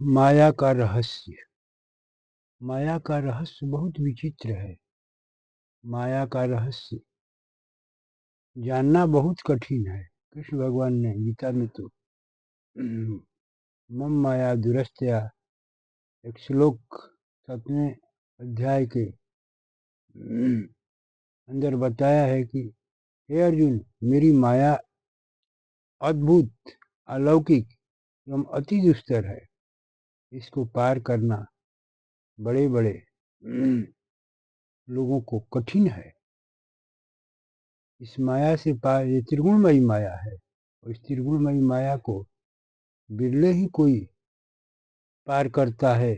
माया का रहस्य। माया का रहस्य बहुत विचित्र है। माया का रहस्य जानना बहुत कठिन है। कृष्ण भगवान ने गीता में तो मम माया दुरस्तया एक श्लोक 7वें अध्याय के अंदर बताया है कि हे अर्जुन, मेरी माया अद्भुत, अलौकिक एवं अति दुस्तर है। इसको पार करना बड़े बड़े लोगों को कठिन है। इस माया से पार, ये त्रिगुणमयी माया है और इस त्रिगुणमयी माया को बिरले ही कोई पार करता है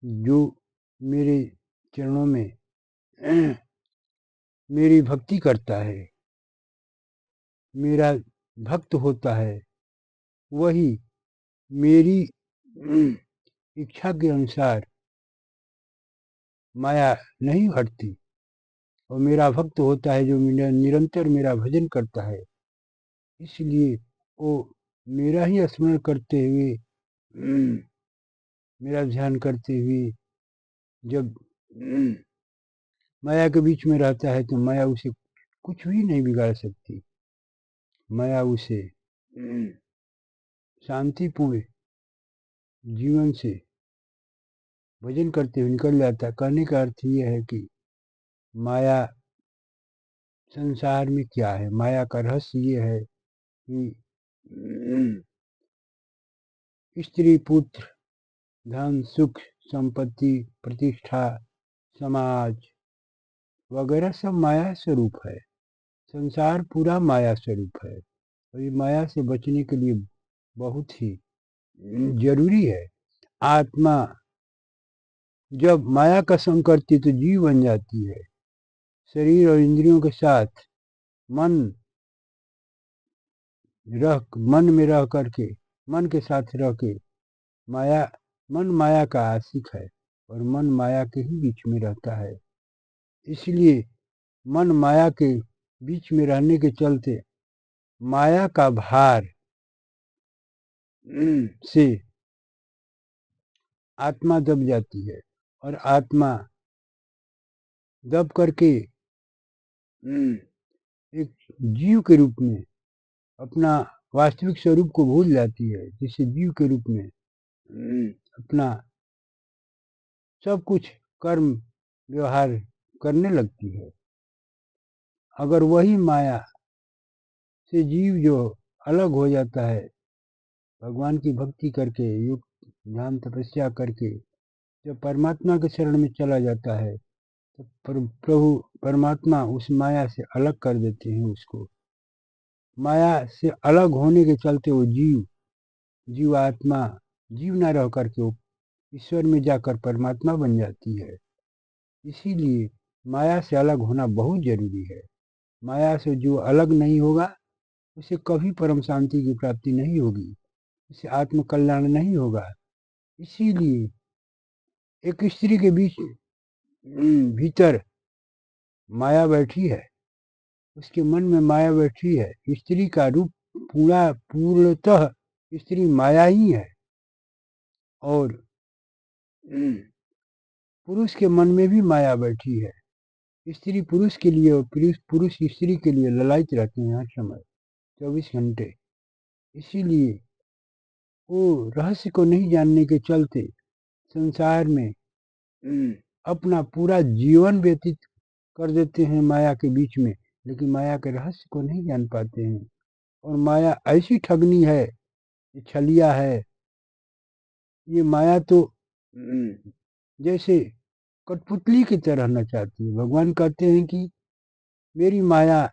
जो मेरे चरणों में मेरी भक्ति करता है, मेरा भक्त होता है। वही मेरी इच्छा के अनुसार माया नहीं हटती और मेरा भक्त होता है, जो निरंतर मेरा भजन करता है। इसलिए वो मेरा ही स्मरण करते हुए, मेरा ध्यान करते हुए जब माया के बीच में रहता है तो माया उसे कुछ भी नहीं बिगाड़ सकती। माया उसे शांतिपूर्ण जीवन से भजन करते हुए निकल जाता है। कहने का अर्थ ये है कि माया संसार में क्या है। माया का रहस्य ये है कि स्त्री, पुत्र, धन, सुख, संपत्ति, प्रतिष्ठा, समाज वगैरह सब माया स्वरूप है। संसार पूरा माया स्वरूप है और ये माया से बचने के लिए बहुत ही जरूरी है। आत्मा जब माया का संग करती है तो जीव बन जाती है। शरीर और इंद्रियों के साथ मन में रह करके, मन के साथ रह के मन माया का आशिक है और मन माया के ही बीच में रहता है। इसलिए मन माया के बीच में रहने के चलते माया का भार से आत्मा दब जाती है और आत्मा दब करके एक जीव के रूप में अपना वास्तविक स्वरूप को भूल जाती है, जिससे जीव के रूप में अपना सब कुछ कर्म व्यवहार करने लगती है। अगर वही माया से जीव जो अलग हो जाता है, भगवान की भक्ति करके, युक्त ध्यान तपस्या करके जब परमात्मा के शरण में चला जाता है तो प्रभु परमात्मा उस माया से अलग कर देते हैं उसको। माया से अलग होने के चलते वो जीवात्मा जीव न रह करके वो ईश्वर में जाकर परमात्मा बन जाती है। इसीलिए माया से अलग होना बहुत जरूरी है। माया से जो अलग नहीं होगा उसे कभी परम शांति की प्राप्ति नहीं होगी, उसे आत्म कल्याण नहीं होगा। इसीलिए एक स्त्री के बीच भीतर माया बैठी है, उसके मन में माया बैठी है। स्त्री का रूप पूर्णतः स्त्री माया ही है और पुरुष के मन में भी माया बैठी है। स्त्री पुरुष के लिए और पुरुष स्त्री के लिए ललायित रहते हैं हर समय 24 घंटे। इसीलिए वो रहस्य को नहीं जानने के चलते संसार में अपना पूरा जीवन व्यतीत कर देते हैं माया के बीच में, लेकिन माया के रहस्य को नहीं जान पाते हैं। और माया ऐसी ठगनी है, ये छलिया है। ये माया तो जैसे कठपुतली की तरह नचाती है। भगवान कहते हैं कि मेरी माया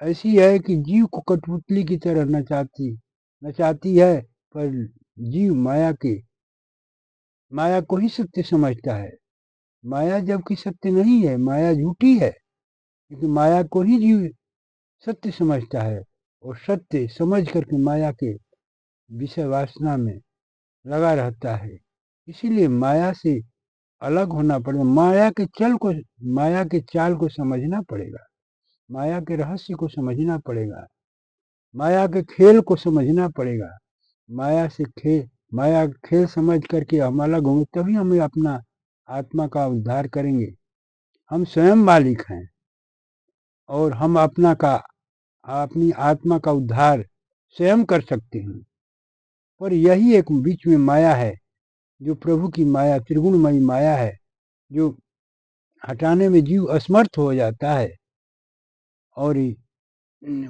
ऐसी है कि जीव को कठपुतली की तरह नचाती है, पर जीव माया को ही सत्य समझता है। माया जबकि सत्य नहीं है, माया झूठी है, क्योंकि माया को ही जीव सत्य समझता है और सत्य समझ करके माया के विषय वासना में लगा रहता है। इसीलिए माया से अलग होना पड़ेगा। माया के चाल को समझना पड़ेगा, माया के रहस्य को समझना पड़ेगा, माया के खेल को समझना पड़ेगा। माया खेल समझ करके हम अलग होंगे, तभी हमें अपना आत्मा का उद्धार करेंगे। हम स्वयं मालिक हैं और हम अपनी आत्मा का उद्धार स्वयं कर सकते हैं। पर यही एक बीच में माया है, जो प्रभु की माया, त्रिगुणमयी माया है, जो हटाने में जीव असमर्थ हो जाता है। और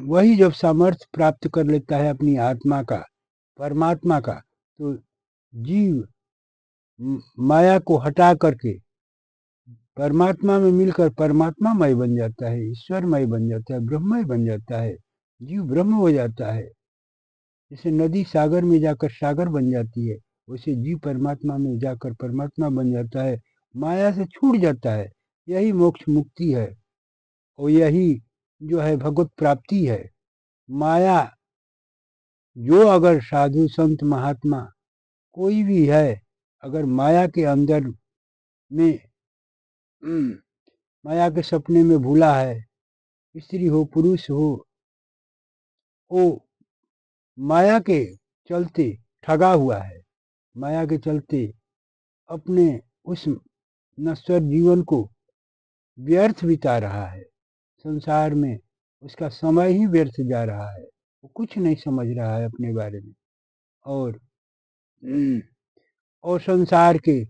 वही जब सामर्थ्य प्राप्त कर लेता है अपनी आत्मा का, परमात्मा का, तो जीव माया को हटा करके परमात्मा में मिलकर परमात्मामय बन जाता है, ईश्वरमय बन जाता है, ब्रह्ममय बन जाता है। जीव ब्रह्म हो जाता है। जैसे नदी सागर में जाकर सागर बन जाती है, वैसे जीव परमात्मा में जाकर परमात्मा बन जाता है, माया से छूट जाता है। यही मोक्ष मुक्ति है और यही जो है भगवत प्राप्ति है। माया, जो अगर साधु संत महात्मा कोई भी है, अगर माया के अंदर में माया के सपने में भूला है, स्त्री हो पुरुष हो, वो माया के चलते ठगा हुआ है, माया के चलते अपने उस नश्वर जीवन को व्यर्थ बिता रहा है। संसार में उसका समय ही व्यर्थ जा रहा है, वो कुछ नहीं समझ रहा है अपने बारे में। और संसार के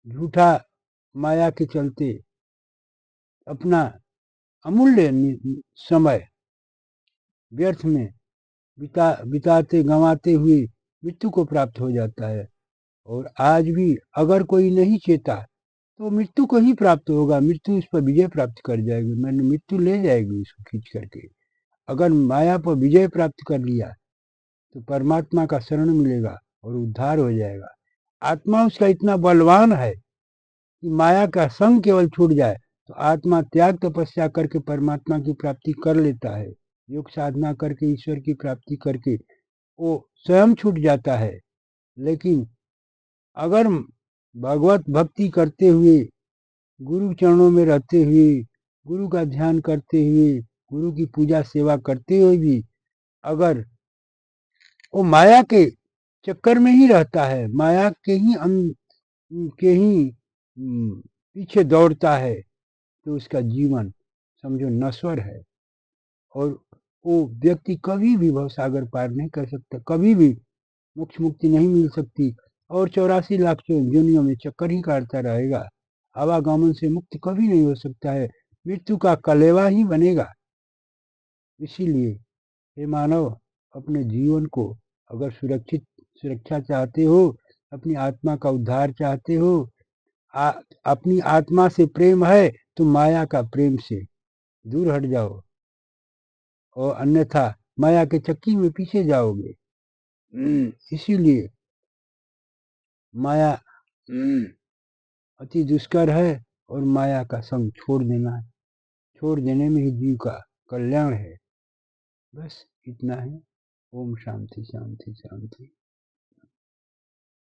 झूठा माया के चलते अपना अमूल्य समय व्यर्थ में बिताते गंवाते हुए मृत्यु को प्राप्त हो जाता है। और आज भी अगर कोई नहीं चेता तो मृत्यु को ही प्राप्त होगा, मृत्यु उस पर विजय प्राप्त कर जाएगी, मैंने मृत्यु ले जाएगी उसको खींच करके। अगर माया पर विजय प्राप्त कर लिया तो परमात्मा का शरण मिलेगा और उद्धार हो जाएगा। आत्मा उसका इतना बलवान है कि माया का संग केवल छूट जाए तो आत्मा त्याग तपस्या करके परमात्मा की प्राप्ति कर लेता है। योग साधना करके ईश्वर की प्राप्ति करके वो स्वयं छूट जाता है। लेकिन अगर भगवत भक्ति करते हुए, गुरु चरणों में रहते हुए, गुरु का ध्यान करते हुए, गुरु की पूजा सेवा करते हुए भी अगर वो माया के चक्कर में ही रहता है, माया के ही पीछे दौड़ता है, तो उसका जीवन समझो नश्वर है और वो व्यक्ति कभी भी भवसागर पार नहीं कर सकता, कभी भी मोक्ष मुक्ति नहीं मिल सकती और 84 लाख योनियों में चक्कर ही काटता रहेगा। आवागमन से मुक्त कभी नहीं हो सकता है, मृत्यु का कलेवा ही बनेगा। इसीलिए हे मानव, अपने जीवन को अगर सुरक्षा चाहते हो, अपनी आत्मा का उद्धार चाहते हो, अपनी आत्मा से प्रेम है तो माया का प्रेम से दूर हट जाओ और अन्यथा माया के चक्की में पीछे जाओगे। इसीलिए माया अति दुष्कर है और माया का संग छोड़ देने में ही जीव का कल्याण है। बस इतना है। ओम शांति शांति शांति।